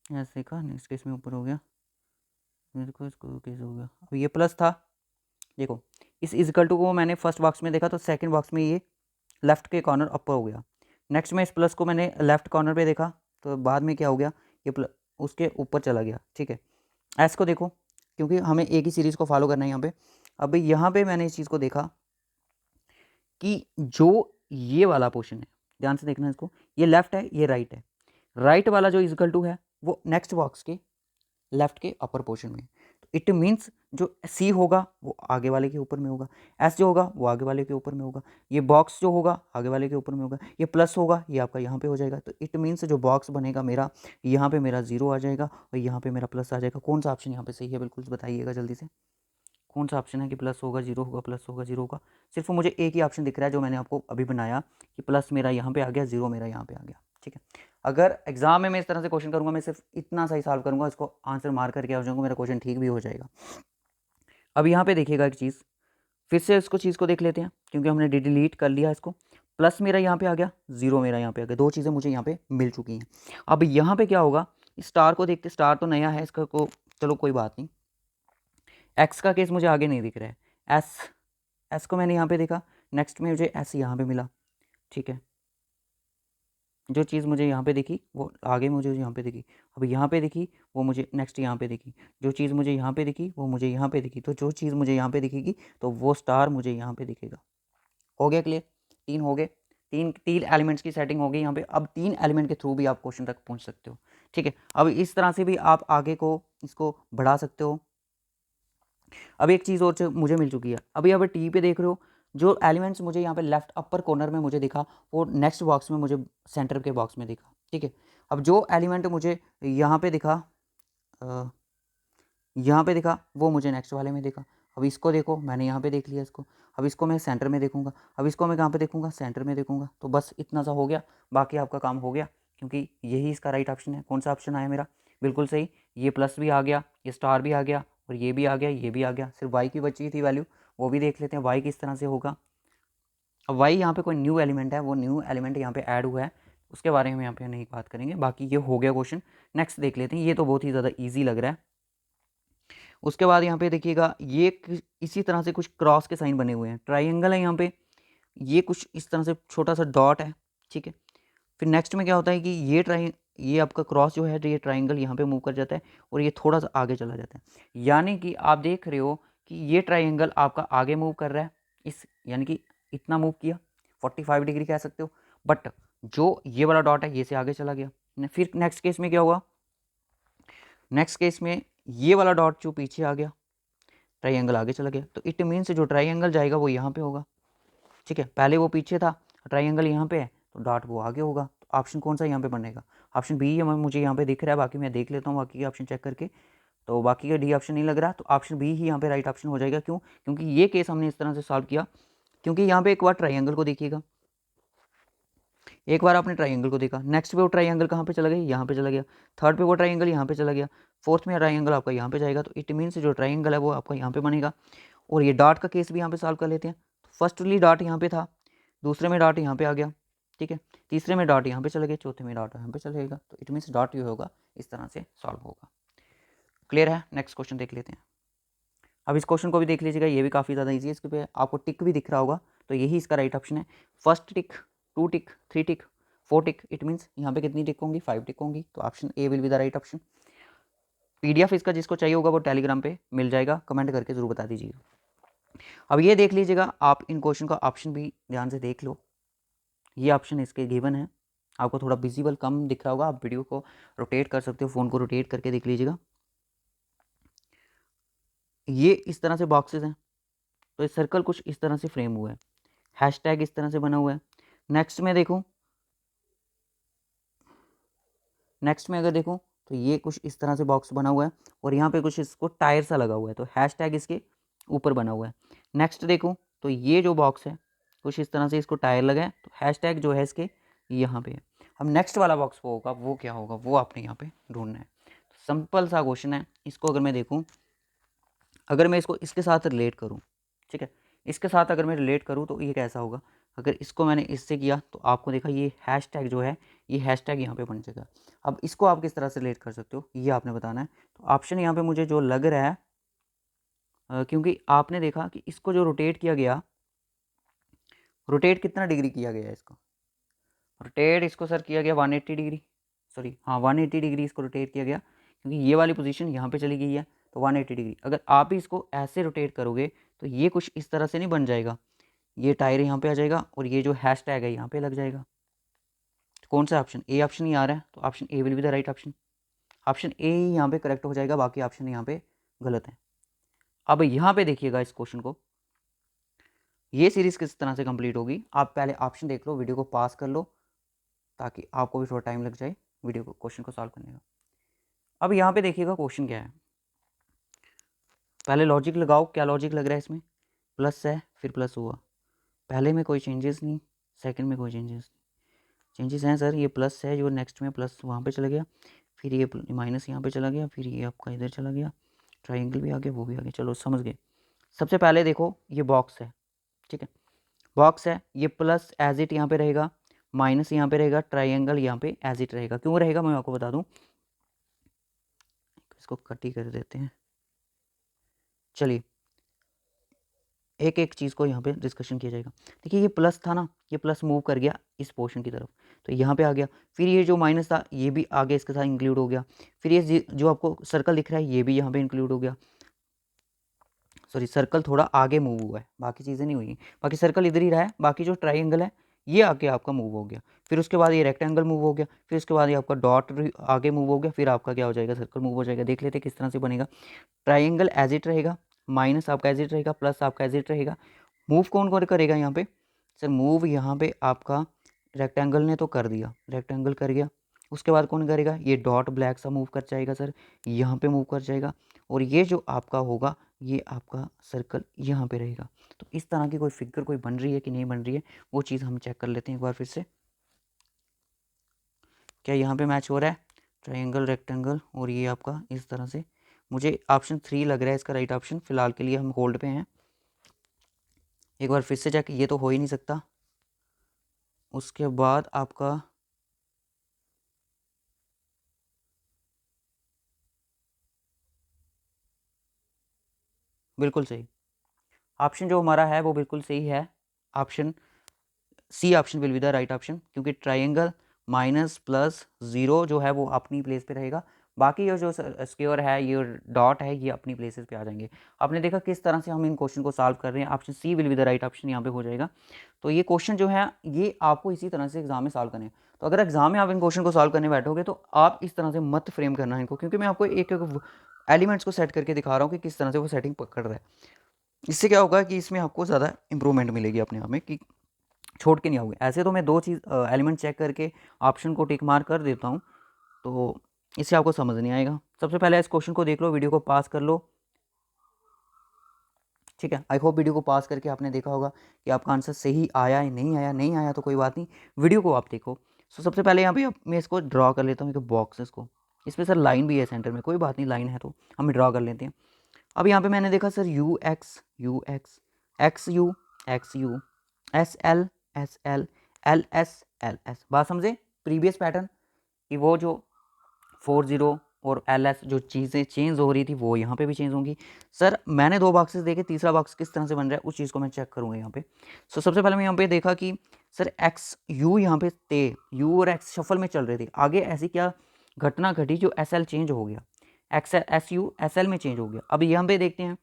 ऐसे देखा, नेक्स्ट केस में ऊपर हो गया, देखो इसको केस हो गया। अब ये प्लस था, देखो इस इक्वल टू को मैंने फर्स्ट बॉक्स में देखा तो सेकंड बॉक्स में ये लेफ्ट के कॉर्नर अपर हो गया। नेक्स्ट में इस प्लस को मैंने लेफ्ट कॉर्नर पे देखा तो बाद में क्या हो गया, ये प्लस उसके ऊपर चला गया। ठीक है, एस को देखो, क्योंकि हमें एक ही सीरीज़ को फॉलो करना है यहाँ पे। अब यहाँ पे मैंने इस चीज़ को देखा कि जो ये वाला पोर्शन है, ध्यान से देखना इसको, ये लेफ्ट है, ये राइट है। राइट वाला जो इक्वल टू है वो नेक्स्ट बॉक्स के लेफ्ट के अपर पोर्शन में, तो इट मीन्स जो सी होगा वो आगे वाले के ऊपर में होगा, एस जो होगा वो आगे वाले के ऊपर में होगा, ये बॉक्स जो होगा आगे वाले के ऊपर में होगा, ये प्लस होगा ये आपका यहाँ पे हो जाएगा। तो इट मीन्स जो बॉक्स बनेगा मेरा, यहाँ पे मेरा 0 आ जाएगा और यहाँ पे मेरा प्लस आ जाएगा। कौन सा ऑप्शन यहाँ पे सही है, बिल्कुल बताइएगा जल्दी से, कौन सा ऑप्शन है कि प्लस होगा, 0 होगा, प्लस होगा, 0 होगा? सिर्फ मुझे एक ही ऑप्शन दिख रहा है जो मैंने आपको अभी बनाया कि प्लस मेरा यहाँ पे आ गया, 0 मेरा यहाँ पे आ गया। ठीक है, अगर एग्जाम में मैं इस तरह से क्वेश्चन करूंगा, मैं सिर्फ इतना सही सॉल्व करूंगा, इसको आंसर मार करके आ जाऊंगा, मेरा क्वेश्चन ठीक भी हो जाएगा। अब यहाँ पे देखिएगा एक चीज़, फिर से इसको चीज़ को देख लेते हैं, क्योंकि हमने डिलीट कर लिया इसको। प्लस मेरा यहाँ पे आ गया, 0 मेरा यहाँ पे आ गया, 2 चीज़ें मुझे यहाँ पे मिल चुकी हैं। अब यहाँ पे क्या होगा, स्टार को देखते, स्टार तो नया है इसका को, चलो कोई बात नहीं। एक्स का केस मुझे आगे नहीं दिख रहा है, एस, एस को मैंने यहाँ पे देखा, नेक्स्ट में मुझे एस यहाँ पे मिला। ठीक है, जो चीज़ मुझे यहाँ पे दिखी वो आगे मुझे यहाँ पे दिखी, अब यहाँ पे दिखी वो मुझे नेक्स्ट यहाँ पे दिखी, जो चीज़ मुझे यहाँ पे दिखी वो मुझे यहाँ पे दिखी, तो जो चीज़ मुझे यहाँ पे दिखेगी तो वो स्टार मुझे यहाँ पे दिखेगा। हो गया क्लियर? 3 हो गए, तीन एलिमेंट्स की सेटिंग हो गई यहाँ पे। अब 3 एलिमेंट के थ्रू भी आप क्वेश्चन तक पहुँच सकते हो। ठीक है, अब इस तरह से भी आप आगे को इसको बढ़ा सकते हो। अब एक चीज़ और मुझे मिल चुकी है, अभी यहाँ पे टी पे देख रहे हो, जो एलिमेंट्स मुझे यहाँ पे लेफ्ट अपर कॉर्नर में मुझे दिखा वो नेक्स्ट बॉक्स में मुझे सेंटर के बॉक्स में दिखा। ठीक है, अब जो एलिमेंट मुझे यहाँ पे दिखा, यहाँ पे दिखा वो मुझे नेक्स्ट वाले में दिखा। अब इसको देखो, मैंने यहाँ पे देख लिया इसको, अब इसको मैं सेंटर में देखूंगा, अब इसको मैं कहाँ पे देखूंगा, सेंटर में देखूंगा। तो बस इतना सा हो गया, बाकी आपका काम हो गया, क्योंकि यही इसका राइट ऑप्शन है। कौन सा ऑप्शन आया मेरा, बिल्कुल सही, ये प्लस भी आ गया, ये स्टार भी आ गया और ये भी आ गया, ये भी आ गया। सिर्फ वाई की बची थी वैल्यू, वो भी देख लेते हैं वाई किस तरह से होगा। अब वाई यहाँ पे कोई न्यू एलिमेंट है, वो न्यू एलिमेंट यहाँ पे ऐड हुआ है, उसके बारे में यहाँ पे नहीं बात करेंगे। बाकी ये हो गया क्वेश्चन, नेक्स्ट देख लेते हैं। ये तो बहुत ही ज़्यादा ईजी लग रहा है। उसके बाद यहाँ पे देखिएगा, ये इसी तरह से कुछ क्रॉस के साइन बने हुए हैं, ट्राइंगल है यहाँ पे, ये कुछ इस तरह से छोटा सा डॉट है। ठीक है, फिर नेक्स्ट में क्या होता है कि ये आपका क्रॉस जो है, ये ट्राइंगल यहाँ पे मूव कर जाता है और ये थोड़ा सा आगे चला जाता है। यानी कि आप देख रहे हो कि ये ट्राइंगल आपका आगे मूव कर रहा है, इस यानी कि इतना मूव किया, 45 डिग्री कह सकते हो। बट जो ये वाला डॉट है ये से आगे चला गया। फिर नेक्स्ट केस में क्या हुआ, नेक्स्ट केस में ये वाला डॉट जो पीछे आ गया, ट्राइंगल आगे चला गया। तो इट मीन्स जो ट्राइंगल जाएगा वो यहाँ पे होगा, ठीक है। पहले वो पीछे था, ट्राइंगल यहाँ पे है, तो डॉट वो आगे होगा। तो ऑप्शन कौन सा यहाँ पे बनेगा, ऑप्शन बी है, मुझे यहाँ पे दिख रहा है। बाकी मैं देख लेता हूँ बाकी के ऑप्शन चेक करके, तो बाकी का डी ऑप्शन नहीं लग रहा, तो ऑप्शन बी ही यहाँ पे राइट ऑप्शन हो जाएगा। क्यों, क्योंकि ये केस हमने इस तरह से सॉल्व किया, क्योंकि यहाँ पे एक बार ट्राइंगल को देखिएगा, एक बार आपने ट्राइंगल को देखा, नेक्स्ट पे वो ट्राइंगल कहाँ पे चला गया, यहाँ पे चला गया, थर्ड पे वो ट्राइंगल यहाँ पे चला गया, फोर्थ में ट्राइंगल आपका यहाँ पे जाएगा। तो इट मीन्स जो ट्राइंगल है वो आपका यहाँ पे बनेगा। और ये डॉट का केस भी यहाँ पे सॉल्व कर लेते हैं। फर्स्टली डॉट यहाँ पे था, दूसरे में डॉट यहाँ पे आ गया, ठीक है, तीसरे में डॉट यहाँ पे चला गया, चौथे में डॉट यहाँ पे चलेगा। तो इट मीन्स डॉट ये होगा, इस तरह से सॉल्व होगा। क्लियर है, नेक्स्ट क्वेश्चन देख लेते हैं। अब इस क्वेश्चन को भी देख लीजिएगा, ये भी काफ़ी ज़्यादा ईजी है। इसके पे आपको टिक भी दिख रहा होगा, तो यही इसका राइट ऑप्शन है। First tick, 2 tick, 3 tick, 4 tick, it means यहाँ पे कितनी टिक होंगी, 5 टिक होंगी। तो option A will be the right option. PDF इसका जिसको चाहिए होगा वो टेलीग्राम पे मिल जाएगा, कमेंट करके जरूर बता दीजिएगा। अब ये देख लीजिएगा, आप इन क्वेश्चन का ऑप्शन भी ध्यान से देख लो। ये ऑप्शन इसके गिवन है, आपको थोड़ा विजिबल कम दिख रहा होगा, आप वीडियो को रोटेट कर सकते हो, फ़ोन को रोटेट करके देख लीजिएगा। ये इस तरह से बॉक्सेस हैं, तो ये सर्कल कुछ इस तरह से फ्रेम हुआ है, हैशटैग इस तरह से बना हुआ है। नेक्स्ट में देखूं, नेक्स्ट में अगर देखूं तो ये कुछ इस तरह से बॉक्स बना हुआ है और यहाँ पे कुछ इसको टायर सा लगा हुआ है, तो हैशटैग इसके ऊपर बना हुआ है। नेक्स्ट देखूं तो ये जो बॉक्स है कुछ इस तरह से इसको टायर लगा है, तो हैशटैग जो है इसके यहाँ पे है। अब नेक्स्ट वाला बॉक्स वो होगा, वो क्या होगा, वो आपने यहाँ पे ढूंढना है। सिंपल सा क्वेश्चन है। इसको अगर मैं देखूँ, अगर मैं इसको इसके साथ रिलेट करूँ, ठीक है, इसके साथ अगर मैं रिलेट करूँ तो ये कैसा होगा, अगर इसको मैंने इससे किया तो आपको देखा ये हैशटैग जो है, ये हैशटैग यहाँ पे बन जाएगा। अब इसको आप किस तरह से रिलेट कर सकते हो ये आपने बताना है। तो ऑप्शन यहाँ पे मुझे जो लग रहा है, क्योंकि आपने देखा कि इसको जो रोटेट किया गया, रोटेट कितना डिग्री किया गया है इसको, रोटेट इसको सर किया गया 180 डिग्री, सॉरी हाँ 180 डिग्री इसको रोटेट किया गया, क्योंकि ये वाली पोजीशन यहाँ पे चली गई है, तो 180 डिग्री। अगर आप ही इसको ऐसे रोटेट करोगे तो ये कुछ इस तरह से नहीं बन जाएगा, ये टायर यहाँ पे आ जाएगा और ये जो हैशटैग है यहाँ पे लग जाएगा। तो कौन सा ऑप्शन, ए ऑप्शन ही आ रहा है, तो option A will be the right option. Option A ही यहाँ पे करेक्ट हो जाएगा, बाकी ऑप्शन यहाँ पे गलत है। अब यहाँ पे देखिएगा इस क्वेश्चन को, ये सीरीज किस तरह से कंप्लीट होगी। आप पहले ऑप्शन देख लो, वीडियो को पास कर लो ताकि आपको भी थोड़ा टाइम लग जाए वीडियो को, क्वेश्चन को सॉल्व करने का। अब यहाँ पे देखिएगा क्वेश्चन क्या है, पहले लॉजिक लगाओ, क्या लॉजिक लग रहा है इसमें, प्लस है फिर प्लस हुआ, पहले में कोई चेंजेस नहीं, सेकंड में कोई चेंजेस नहीं, चेंजेस हैं सर, ये प्लस है जो नेक्स्ट में प्लस वहाँ पे चला गया, फिर ये माइनस यहाँ पे चला गया, फिर ये आपका इधर चला गया, ट्राइंगल भी आ गया, वो भी आ गया, चलो समझ गए। सबसे पहले देखो ये बॉक्स है, ठीक है, बॉक्स है, ये प्लस एज इट यहाँ पे रहेगा, माइनस यहाँ पे रहेगा, ट्राइंगल यहाँ पे एज इट रहेगा। क्यों रहेगा मैं आपको बता दूँ, इसको कट ही कर देते हैं। चलिए एक एक चीज़ को यहाँ पे डिस्कशन किया जाएगा। देखिए ये प्लस था ना, ये प्लस मूव कर गया इस पोर्शन की तरफ, तो यहाँ पे आ गया, फिर ये जो माइनस था ये भी आगे इसके साथ इंक्लूड हो गया, फिर ये जो आपको सर्कल दिख रहा है ये भी यहाँ पे इंक्लूड हो गया, सॉरी सर्कल थोड़ा आगे मूव हुआ है, बाकी चीज़ें नहीं हुई, बाकी सर्कल इधर ही रहा है, बाकी जो ट्राइंगल है ये आगे आपका मूव हो गया, फिर उसके बाद ये रेक्टेंगल मूव हो गया, फिर उसके बाद ये आपका डॉट आगे मूव हो गया, फिर आपका क्या हो जाएगा, सर्कल मूव हो जाएगा। देख लेते किस तरह से बनेगा। ट्राइंगल एज इट रहेगा, माइनस आपका एज इट रहेगा, प्लस आपका एज इट रहेगा। मूव कौन कौन करेगा यहाँ पे, सर मूव यहाँ पे आपका रेक्टेंगल ने तो कर दिया, रेक्टेंगल कर गया, उसके बाद कौन करेगा, ये डॉट ब्लैक सा मूव कर जाएगा सर, यहाँ पे मूव कर जाएगा, और ये जो आपका होगा ये आपका सर्कल यहाँ पे रहेगा। तो इस तरह की कोई फिगर कोई बन रही है कि नहीं बन रही है वो चीज़ हम चेक कर लेते हैं एक बार फिर से। क्या यहाँ पे मैच हो रहा है, ट्राइंगल रेक्टेंगल, और ये आपका इस तरह से, मुझे ऑप्शन 3 लग रहा है इसका राइट ऑप्शन, फिलहाल के लिए हम होल्ड पे हैं। एक बार फिर से चेक, ये तो हो ही नहीं सकता। उसके बाद आपका बिल्कुल सही ऑप्शन जो हमारा है वो बिल्कुल सही है, option C option will be the right option, क्योंकि ट्राइंगल माइनस प्लस ज़ीरो जो है वो अपनी प्लेस पे रहेगा, बाकी ये जो स्क्वायर है, ये डॉट है, ये अपनी प्लेसेस पे आ जाएंगे। आपने देखा किस तरह से हम इन क्वेश्चन को सॉल्व कर रहे हैं। Option C will be the right option यहाँ पे हो जाएगा। तो ये क्वेश्चन जो है ये आपको इसी तरह से एग्जाम में सॉल्व करने हैं। तो अगर एग्जाम में आप इन क्वेश्चन को सॉल्व करने बैठोगे तो आप इस तरह से मत फ्रेम करना है इनको, क्योंकि मैं आपको एक एक एलिमेंट्स को सेट करके दिखा रहा हूँ कि किस तरह से वो सेटिंग पकड़ रहा है। इससे क्या होगा कि इसमें आपको ज़्यादा इंप्रूवमेंट मिलेगी अपने आप में, कि छोड़ के नहीं आओगे। ऐसे तो मैं दो चीज़ एलिमेंट चेक करके ऑप्शन को टिक मार कर देता हूँ, तो इससे आपको समझ नहीं आएगा। सबसे पहले इस क्वेश्चन को देख लो, वीडियो को पास कर लो, ठीक है। आई होप वीडियो को पास करके आपने देखा होगा कि आपका आंसर सही आया है, नहीं आया, नहीं आया तो कोई बात नहीं, वीडियो को आप देखो। सो सबसे पहले यहाँ पे मैं इसको ड्रॉ कर लेता हूँ, एक बॉक्सेस को। इसमें सर लाइन भी है सेंटर में, कोई बात नहीं, लाइन है तो हम ड्रॉ कर लेते हैं। अब यहाँ पे मैंने देखा sir you x, x you, S L, L S. बात समझे प्रीवियस पैटर्न कि वो जो 40 और एल एस जो चीज़ें चेंज हो रही थी वो यहाँ पे भी चेंज होंगी। सर मैंने दो बॉक्सेस देखे, तीसरा बॉक्स किस तरह से बन रहा है उस चीज़ को मैं चेक करूँगा यहाँ पे। सो सबसे पहले मैं यहाँ पे देखा कि सर एक्स यू यहाँ पे थे, यू और एक्स शफल में चल रहे थे। आगे ऐसी क्या घटना घटी जो एस एल चेंज हो गया, x S U S L में चेंज हो गया। अब यहाँ पे देखते हैं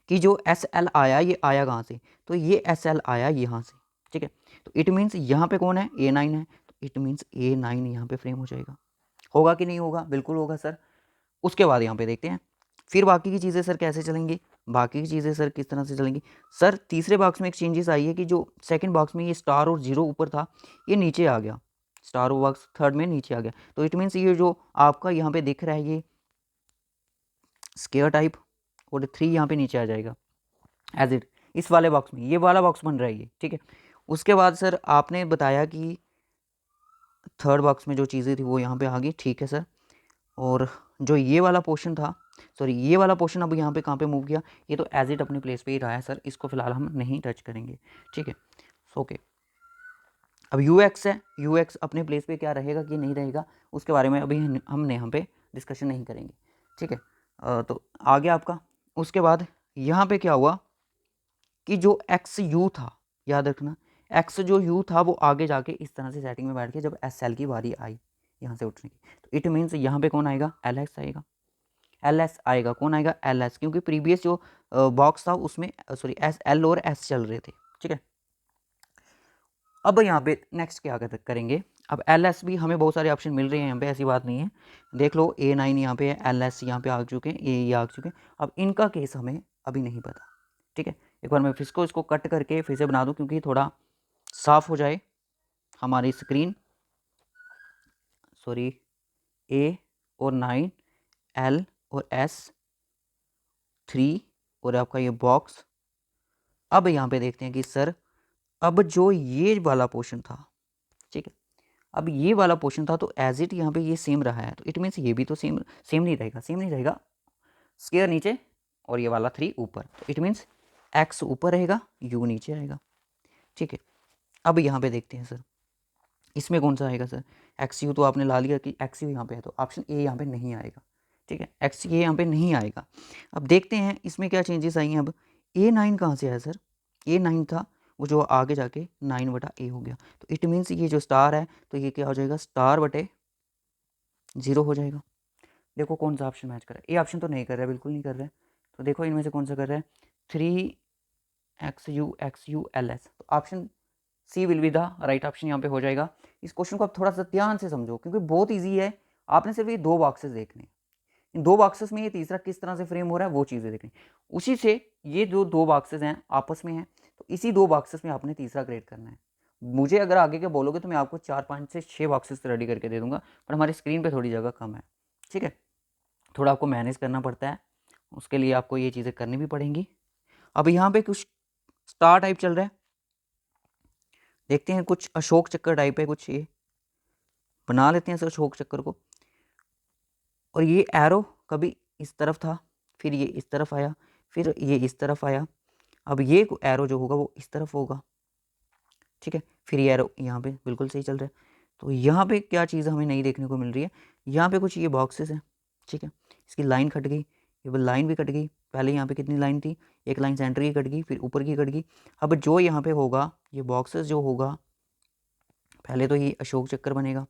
कि जो एस एल आया ये आया कहाँ से, तो ये एस एल आया यहाँ से, ठीक है। तो इट मीन्स यहाँ पे कौन है, A9 है, तो इट मीन्स A9 यहाँ पे फ्रेम हो जाएगा। होगा कि नहीं होगा, बिल्कुल होगा सर। उसके बाद यहाँ पे देखते हैं फिर बाकी की चीज़ें सर कैसे चलेंगी, बाकी की चीज़ें सर किस तरह से चलेंगी। सर तीसरे बॉक्स में एक चेंजेस आई है कि जो सेकंड बॉक्स में ये स्टार और जीरो ऊपर था ये नीचे आ गया, स्टार बॉक्स थर्ड में नीचे आ गया। तो इट मीन्स ये जो आपका यहाँ पे दिख रहा है ये स्क्वायर टाइप और 3 यहाँ पे नीचे आ जाएगा एज इट, इस वाले बॉक्स में ये वाला बॉक्स बन रहा है ये, ठीक है। उसके बाद सर आपने बताया कि थर्ड बॉक्स में जो चीज़ें थी वो यहाँ पे आ गई, ठीक है सर। और जो ये वाला पोर्शन था, सॉरी ये वाला पोर्शन अब यहाँ पे कहाँ पे मूव किया, ये तो एज इट अपने प्लेस पे ही रहा है सर, इसको फिलहाल हम नहीं टच करेंगे, ठीक है। ओके, अब यू एक्स है, यू एक्स अपने प्लेस पे क्या रहेगा कि नहीं रहेगा उसके बारे में अभी हमने यहाँ पे डिस्कशन नहीं करेंगे, ठीक है। तो आ गया आपका। उसके बाद यहाँ पे क्या हुआ कि जो एक्स यू था, याद रखना एक्स जो यू था वो आगे जाके इस तरह से सेटिंग में बैठ के जब एस एल की बारी आई यहाँ से उठने की, तो इट मीन्स यहाँ पे कौन आएगा, एल एक्स आएगा, एल एस आएगा। कौन आएगा, एल एस, क्योंकि प्रीवियस जो बॉक्स था उसमें सॉरी एस एल और एस चल रहे थे, ठीक है। अब यहाँ पे नेक्स्ट क्या करेंगे, अब एल एस भी हमें बहुत सारे ऑप्शन मिल रहे हैं यहाँ पे, ऐसी बात नहीं है। देख लो A9 यहाँ पे है, एल एस यहाँ पे आ चुके हैं, ये आ चुके हैं। अब इनका केस हमें अभी नहीं पता, ठीक है। एक बार मैं फिर इसको कट करके फिर से बना दूँ क्योंकि थोड़ा साफ हो जाए हमारी स्क्रीन। सॉरी, A और 9, L और S 3 और आपका ये बॉक्स। अब यहाँ पे देखते हैं कि सर अब जो ये वाला पोर्शन था, ठीक है, अब ये वाला पोर्शन था तो एज इट यहाँ पे ये सेम रहा है, तो इट मीन्स ये भी तो सेम सेम नहीं रहेगा, सेम नहीं रहेगा। स्क्वायर नीचे और ये वाला 3 ऊपर, तो इट मीन्स एक्स ऊपर रहेगा, यू नीचे आएगा, ठीक है। अब यहाँ पे देखते हैं सर इसमें कौन सा आएगा सर, एक्स यू तो आपने ला लिया कि एक्स यू यहाँ पे है, तो ऑप्शन ए यहाँ पे नहीं आएगा, ठीक है, एक्स ये यहाँ पे नहीं आएगा। अब देखते हैं इसमें क्या चेंजेस आई हैं। अब A9 कहाँ से आया सर, A9 था वो जो आगे जाके 9/A हो गया, तो इट मीन्स ये जो स्टार है तो ये क्या हो जाएगा, स्टार बटे 0 हो जाएगा। देखो कौन सा ऑप्शन मैच कर रहा है, ये ऑप्शन तो नहीं कर रहा है, बिल्कुल नहीं कर रहा है। तो देखो इनमें से कौन सा कर रहा है, 3XU तो option C will be the right option यहाँ पे हो जाएगा। इस क्वेश्चन को आप थोड़ा सा ध्यान से समझो क्योंकि बहुत इजी है। आपने सिर्फ ये दो बॉक्सेस देखने, इन दो बॉक्सेस में ये तीसरा किस तरह से फ्रेम हो रहा है वो चीज़ें देखनी। उसी से ये जो दो बॉक्सेस हैं आपस में हैं, तो इसी दो बॉक्सेस में आपने तीसरा क्रिएट करना है। मुझे अगर आगे के बोलोगे तो मैं आपको 4-5 से 6 बॉक्सेस रेडी करके दे दूंगा, पर हमारी स्क्रीन पर थोड़ी जगह कम है, ठीक है। थोड़ा आपको मैनेज करना पड़ता है, उसके लिए आपको ये चीज़ें करनी भी पड़ेंगी। अब यहाँ पे कुछ स्टार टाइप चल रहा है, देखते हैं कुछ अशोक चक्कर टाइप है, कुछ ये बना लेते हैं सर अशोक चक्कर को। और ये एरो कभी इस तरफ था, फिर ये इस तरफ आया, फिर ये इस तरफ आया। अब ये एरो जो होगा वो इस तरफ होगा, ठीक है। फिर ये एरो यहाँ पे बिल्कुल सही चल रहा है। तो यहाँ पे क्या चीज़ हमें नहीं देखने को मिल रही है, यहाँ पे कुछ ये बॉक्सेस हैं, ठीक है। इसकी लाइन कट गई, ये लाइन भी कट गई। पहले यहाँ पे कितनी लाइन थी, एक लाइन सेंटर की कट गई, फिर ऊपर की कट गई। अब जो यहाँ पे होगा ये बॉक्सेस जो होगा, पहले तो ये अशोक चक्कर बनेगा,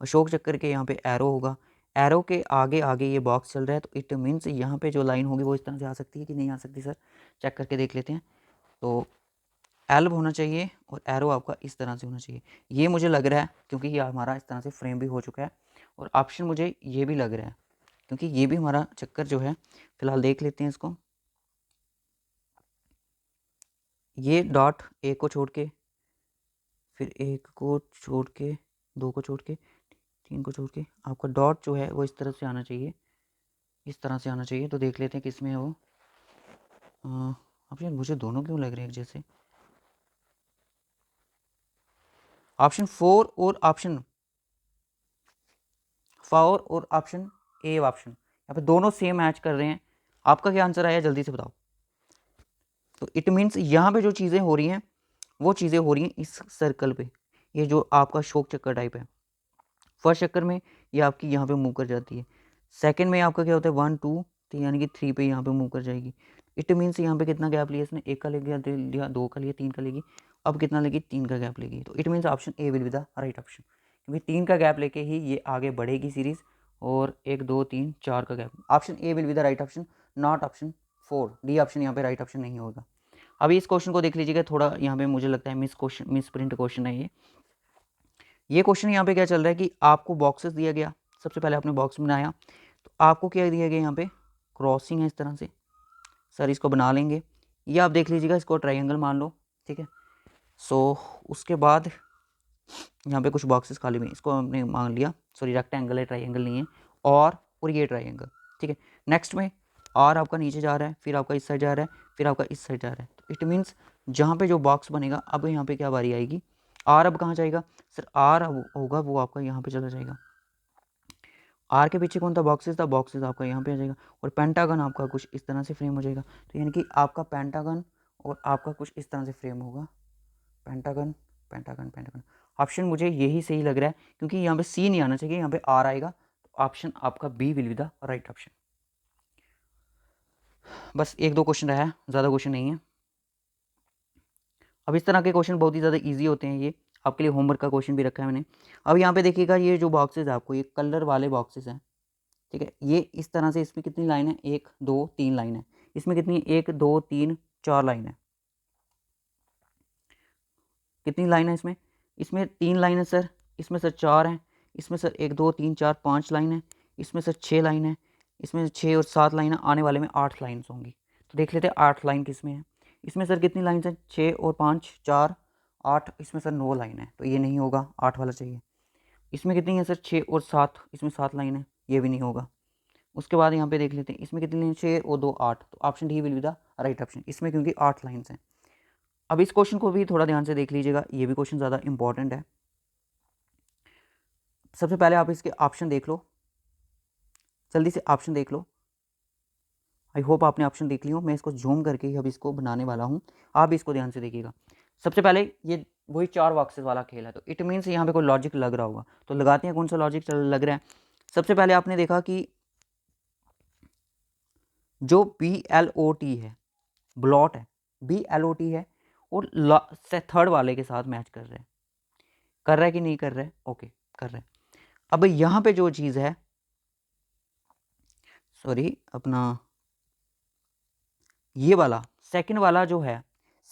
अशोक चक्कर के यहाँ पे एरो होगा, एरो के आगे आगे ये बॉक्स चल रहा है, तो इट मीन्स यहाँ पे जो लाइन होगी वो इस तरह से आ सकती है कि नहीं आ सकती सर, चेक करके देख लेते हैं। तो एल्ब होना चाहिए और एरो आपका इस तरह से होना चाहिए, ये मुझे लग रहा है क्योंकि ये हमारा इस तरह से फ्रेम भी हो चुका है। और ऑप्शन मुझे ये भी लग रहा है क्योंकि ये भी हमारा चक्कर जो है, फिलहाल देख लेते हैं इसको। ये डॉट एक को छोड़ के, फिर एक को छोड़ के, दो को छोड़ के, तीन को छोड़ के, आपका डॉट जो है वो इस तरफ से आना चाहिए, इस तरह से आना चाहिए। तो देख लेते हैं किस में है वो। अब यार मुझे दोनों क्यों लग रहे हैं एक जैसे, ऑप्शन 4 और ऑप्शन 4 और ऑप्शन ए ऑप्शन, यहाँ पे दोनों सेम मैच कर रहे हैं। आपका क्या आंसर आया जल्दी से बताओ। तो इट मीन्स यहाँ पे जो चीज़ें हो रही हैं वो चीज़ें हो रही हैं इस सर्कल पे, ये जो आपका शोक चक्कर टाइप है। फर्स्ट चक्कर में ये आपकी यहाँ पे मूव कर जाती है, सेकंड में आपका क्या होता है 1 2 3 यानी कि 3 पे यहाँ पे मूव कर जाएगी। इट मीन्स यहाँ पे कितना गैप लिया इसने, एक का लिया, दो का लिया, तीन का लेगी, अब कितना लेगी, तीन का गैप लेगी। तो it means option A will be the right option, क्योंकि तीन का गैप लेके ही ये आगे बढ़ेगी सीरीज, और एक दो तीन चार का gap. Option A will be the right option, not option 4, D option यहाँ पे राइट ऑप्शन नहीं होगा। अभी इस क्वेश्चन को देख लीजिएगा, थोड़ा यहाँ पे मुझे लगता है मिस प्रिंट क्वेश्चन है ये क्वेश्चन यहाँ पे क्या चल रहा है कि आपको बॉक्सेस दिया गया, सबसे पहले आपने बॉक्स बनाया, तो आपको क्या दिया गया यहाँ पे क्रॉसिंग है इस तरह से, सर इसको बना लेंगे, ये आप देख लीजिएगा, इसको ट्रायंगल मान लो, ठीक है। सो उसके बाद यहाँ पे कुछ बॉक्सेस खाली में, इसको हमने मान लिया, सॉरी रेक्टेंगल है, ट्रायंगल नहीं है, और ये ट्रायंगल, ठीक है। नेक्स्ट में आर आपका नीचे जा रहा है, फिर आपका इस साइड जा रहा है, फिर आपका इस साइड जा रहा है, तो इट मीन्स जहाँ पे जो बॉक्स बनेगा, अब यहाँ पे क्या बारी आएगी, आर अब कहाँ जाएगा सर, आर होगा वो आपका यहाँ पे चला जाएगा, आर के पीछे कौन था, बॉक्सेस था, बॉक्सेस आपका यहाँ पे आ जाएगा, और पेंटागन आपका कुछ इस तरह से फ्रेम हो जाएगा। तो यानी कि आपका पेंटागन और आपका कुछ इस तरह से फ्रेम होगा, पेंटागन पेंटागन पेंटागन। ऑप्शन मुझे यही सही लग रहा है क्योंकि यहाँ पे सी नहीं आना चाहिए, यहाँ पे आर आएगा, तो ऑप्शन आपका B will be the right option. बस एक दो क्वेश्चन रहा है, ज़्यादा क्वेश्चन नहीं है। अब इस तरह के क्वेश्चन बहुत ही ज़्यादा ईजी होते हैं, ये आपके लिए होमवर्क का क्वेश्चन भी रखा है मैंने। अब यहाँ पे देखिएगा, ये जो बॉक्सेस है आपको, ये कलर वाले बॉक्सेस हैं, ठीक है। ये इस तरह से, इसमें कितनी लाइन है, एक दो तीन लाइन है, इसमें कितनी, एक दो तीन चार लाइन है, कितनी लाइन है इसमें, इसमें तीन लाइन है सर, इसमें सर चार हैं, इसमें सर एक दो तीन चार पाँच लाइन है, इसमें सर छः लाइन है, इसमें 6 और 7 लाइन है, आने वाले में 8 लाइन्स होंगी। तो देख लेते हैं 8 लाइन किस में है, इसमें सर कितनी लाइन है, 6 और 5 4 8, इसमें सर 9 लाइन है, तो ये नहीं होगा, 8 वाला चाहिए। इसमें कितनी है सर, 6 और 7, इसमें 7 लाइन है, ये भी नहीं होगा। उसके बाद यहाँ पे देख लेते हैं, इसमें कितनी लाइन, 6 और 2 8, तो option D will be the right option, इसमें क्योंकि 8 लाइन्स हैं। अब इस क्वेश्चन को भी थोड़ा ध्यान से देख लीजिएगा, ये भी क्वेश्चन ज़्यादा इंपॉर्टेंट है। सबसे पहले आप इसके ऑप्शन देख लो, जल्दी से ऑप्शन देख लो, आई होप आपने ऑप्शन देख ली हो। मैं इसको जूम करके ही अब इसको बनाने वाला हूँ, आप भी इसको ध्यान से देखिएगा। सबसे पहले ये वही 4 बॉक्सेस वाला खेल है, तो इट मीन्स यहाँ पे कोई लॉजिक लग रहा होगा, तो लगाते हैं कौन सा लॉजिक लग रहा है। सबसे पहले आपने देखा कि जो BLOT है, ब्लॉट है, BLOT है, और थर्ड वाले के साथ मैच कर रहा है कि नहीं कर रहा है, ओके कर रहा है। अब यहाँ पे जो चीज़ है, सॉरी अपना ये वाला सेकंड वाला जो है,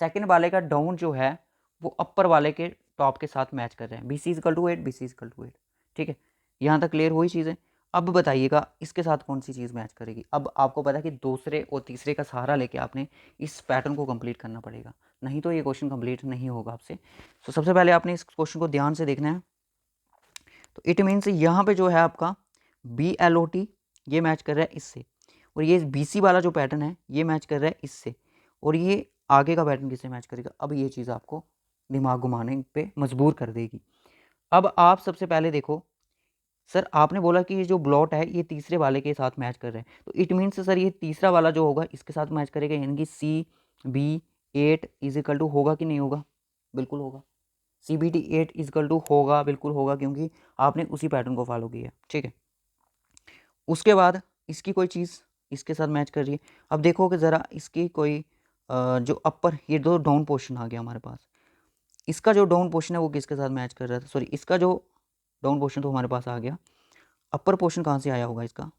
सेकंड वाले का डाउन जो है वो अपर वाले के टॉप के साथ मैच कर रहे हैं, BC equal to 8, BC equal to 8, ठीक है। यहाँ तक क्लियर हुई चीज़ें। अब बताइएगा इसके साथ कौन सी चीज़ मैच करेगी। अब आपको पता है कि दूसरे और तीसरे का सहारा लेके आपने इस पैटर्न को कंप्लीट करना पड़ेगा, नहीं तो ये क्वेश्चन कंप्लीट नहीं होगा आपसे। तो सबसे पहले आपने इस क्वेश्चन को ध्यान से देखना है। तो इट मीन्स यहाँ पे जो है आपका BLOT ये मैच कर रहा है इससे, और ये BC वाला जो पैटर्न है ये मैच कर रहा है इससे, और ये आगे का पैटर्न किससे मैच करेगा। अब ये चीज़ आपको दिमाग घुमाने पे मजबूर कर देगी। अब आप सबसे पहले देखो, सर आपने बोला कि ये जो ब्लॉट है ये तीसरे वाले के साथ मैच कर रहे हैं, तो इट मीन्स सर ये तीसरा वाला जो होगा इसके साथ मैच करेगा, यानी कि CB8 इज इक्वल टू होगा कि नहीं होगा, बिल्कुल होगा। CBT8 इज इक्वल टू होगा, बिल्कुल होगा, क्योंकि आपने उसी पैटर्न को फॉलो किया, ठीक है। उसके बाद इसकी कोई चीज़ इसके साथ मैच कर रही है। अब देखो कि ज़रा इसकी कोई जो अपर, ये दो डाउन पोर्शन आ गया हमारे पास, इसका जो डाउन पोर्शन है वो किसके साथ मैच कर रहा था, सॉरी इसका जो डाउन पोर्शन तो हमारे पास आ गया, अपर पोर्शन कहाँ से आया होगा इसका,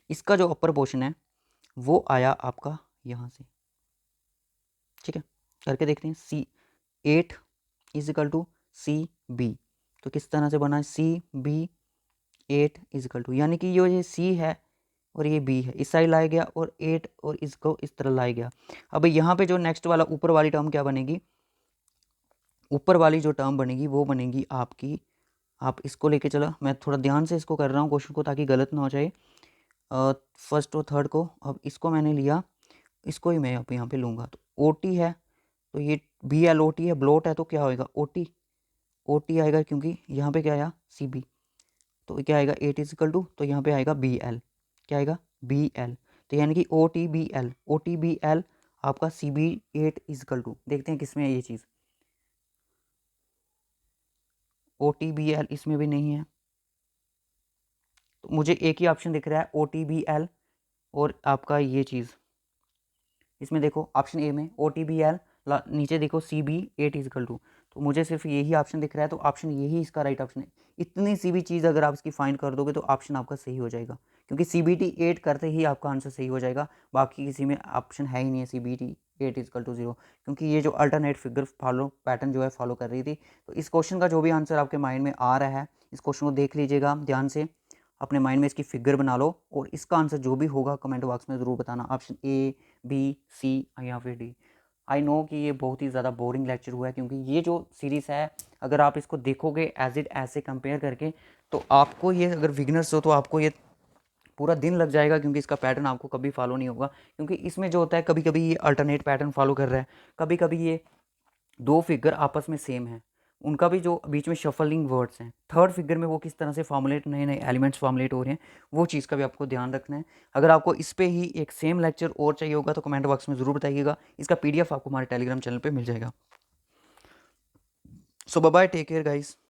इसका जो अपर पोर्शन है वो आया आपका यहाँ से, ठीक है, करके देखते हैं। C8 इजिकल टू CB, तो किस तरह से बना है, CB8 इजिकल टू, यानी कि ये C है और ये B है, इस साइड लाया गया और 8 और इसको इस तरह लाया गया। अब यहाँ पे जो नेक्स्ट वाला ऊपर वाली टर्म क्या बनेगी, ऊपर वाली जो टर्म बनेगी वो बनेगी आपकी, आप इसको लेके चलो, मैं थोड़ा ध्यान से इसको कर रहा हूँ क्वेश्चन को ताकि गलत ना हो जाए, फर्स्ट और थर्ड को, अब इसको मैंने लिया, इसको ही मैं यहाँ पे लूँगा, तो OT है, तो ये BLOT है, ब्लोट है, तो क्या होएगा OT आएगा, क्योंकि यहाँ पे क्या आया CB, तो क्या आएगा 8 इजिकल टू, तो यहाँ पे आएगा BL, क्या आएगा BL, तो यानी कि OT BL आपका CB8 इजिकल टू, देखते हैं किसमें है ये चीज़, OT BL इसमें भी नहीं है, तो मुझे एक ही ऑप्शन दिख रहा है OT BL और आपका ये चीज़, इसमें देखो ऑप्शन ए में OT BL, नीचे देखो CB8 इजिकल टू, तो मुझे सिर्फ यही ऑप्शन दिख रहा है, तो ऑप्शन यही इसका राइट ऑप्शन है। इतनी सी भी चीज़ अगर आप इसकी फाइंड कर दोगे तो ऑप्शन आपका सही हो जाएगा, क्योंकि CBT8 करते ही आपका आंसर सही हो जाएगा, बाकी किसी में ऑप्शन है ही नहीं है CBT8 इजिकल टू 0, क्योंकि ये जो अल्टरनेट फिगर फॉलो पैटर्न जो है फॉलो कर रही थी। तो इस क्वेश्चन का जो भी आंसर आपके माइंड में आ रहा है, इस क्वेश्चन को देख लीजिएगा ध्यान से, अपने माइंड में इसकी फिगर बना लो और इसका आंसर जो भी होगा कमेंट बॉक्स में ज़रूर बताना, ऑप्शन A B C या फिर D। आई नो कि ये बहुत ही ज़्यादा बोरिंग लेक्चर हुआ है, क्योंकि ये जो सीरीज़ है अगर आप इसको देखोगे एज इट ऐसे कंपेयर करके, तो आपको ये, अगर बिगिनर्स हो तो आपको ये पूरा दिन लग जाएगा, क्योंकि इसका पैटर्न आपको कभी फॉलो नहीं होगा, क्योंकि इसमें जो होता है कभी कभी ये अल्टरनेट पैटर्न फॉलो कर रहा है, कभी कभी ये दो फिगर आपस में सेम है, उनका भी जो बीच में शफलिंग वर्ड्स हैं, थर्ड फिगर में वो किस तरह से फॉर्मुलेट, नए नए एलिमेंट्स फॉर्मुलेट हो रहे हैं, वो चीज़ का भी आपको ध्यान रखना है। अगर आपको इस पे ही एक सेम लेक्चर और चाहिए होगा तो कमेंट बॉक्स में ज़रूर बताइएगा, इसका PDF आपको हमारे टेलीग्राम चैनल पे मिल जाएगा। So bye bye, take care guys.